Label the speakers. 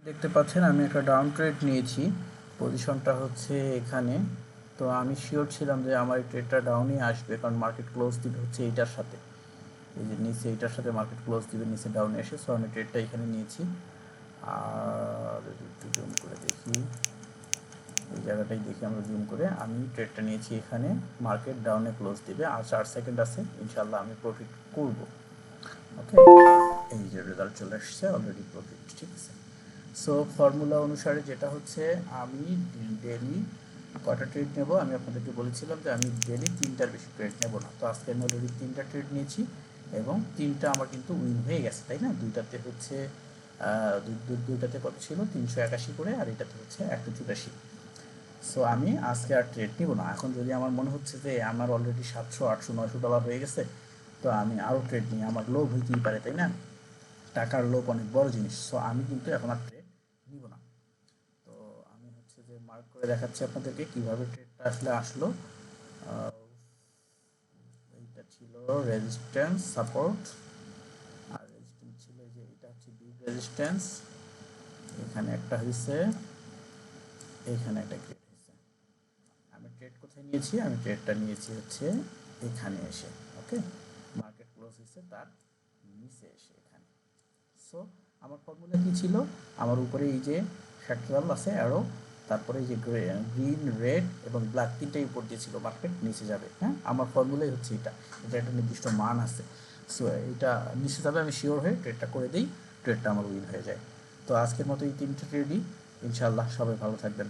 Speaker 1: দেখতে পাচ্ছেন আমি একটা ডাউন ট্রেড নিয়েছি, পজিশনটা হচ্ছে এখানে। তো আমি শিওর ছিলাম যে আমার এই ট্রেডটা ডাউনই আসবে, কারণ মার্কেট ক্লোজ দিবে হচ্ছে এইটার সাথে, এই যে নিচে এইটার সাথে মার্কেট ক্লোজ দিবে, নিচে ডাউনে এসে। সো আমি ট্রেডটা এখানে নিয়েছি। আর একটু জুম করে দেখি, এই জায়গাটাই দেখি আমরা জুম করে। আমি ট্রেডটা নিয়েছি এখানে, মার্কেট ডাউনে ক্লোজ দিবে, আর 4 সেকেন্ড আছে, ইনশাল্লাহ আমি প্রফিট করব। ওকে, এই যে রেজাল্ট চলে আসছে অলরেডি, প্রফিট। ঠিক আছে। সো ফর্মুলা অনুসারে যেটা হচ্ছে, আমি ডেলি কটা ট্রেড নেব, আমি আপনাদেরকে বলেছিলাম যে আমি ডেলি 3টার বেশি ট্রেড নেব না। তো আজকে আমি অলরেডি 3টা ট্রেড নিয়েছি এবং 3টা আমার কিন্তু উইন হয়ে গেছে, তাই না? দুইটাতে হচ্ছে দুইটাতে কত ছিল, 381 করে, আর এটাতে হচ্ছে 184। সো আমি আজকে আর ট্রেড নিব না। এখন যদি আমার মনে হচ্ছে যে আমার অলরেডি 700 800 $900 হয়ে গেছে, তো আমি আরও ট্রেড নিই, আমার লোভ হইতেই পারে, তাই না? টাকার লোভ অনেক বড় জিনিস। সো আমি কিন্তু এখন আর ট্রেড নিব না। তো আমি হচ্ছে যে মার্ক করে দেখাচ্ছি আপনাদেরকে কিভাবে ট্রেডটা আসলে আসলো। এইটা ছিল রেজিস্ট্যান্স, সাপোর্ট, আর রেজিস্ট্যান্স ছিল এই যে এটা হচ্ছে বিগ রেজিস্ট্যান্স, এখানে একটা হয়েছে, এখানে একটা ক্রিয়েট হয়েছে। আমি ট্রেড কোথায় নিয়েছি, আমি ট্রেডটা নিয়েছি হচ্ছে এখানে এসে। ওকে, মার্কেট ক্লোজ হয়েছে তার নিচে এসে এখানে। সো আমার ফর্মুলা কি ছিল, আমার উপরে এই যে ফ্যাক্টরাল আছে অ্যারো, তারপরে এই যে গ্রিন রেড এবং ব্ল্যাক তিনটাই উপর দিয়ে ছিল, মার্কেট নিচে যাবে। হ্যাঁ, আমার ফর্মুলাই হচ্ছে এটা, এটা একটা নির্দিষ্ট মান আছে। সো এটা নিচে যাবে, আমি শিওর হয়ে ট্রেডটা করে দিই, ট্রেডটা আমার উইন হয়ে যায়। তো আজকের মতো এই 3টে ট্রেডই, ইনশাআল্লাহ সবাই ভালো থাকবেন।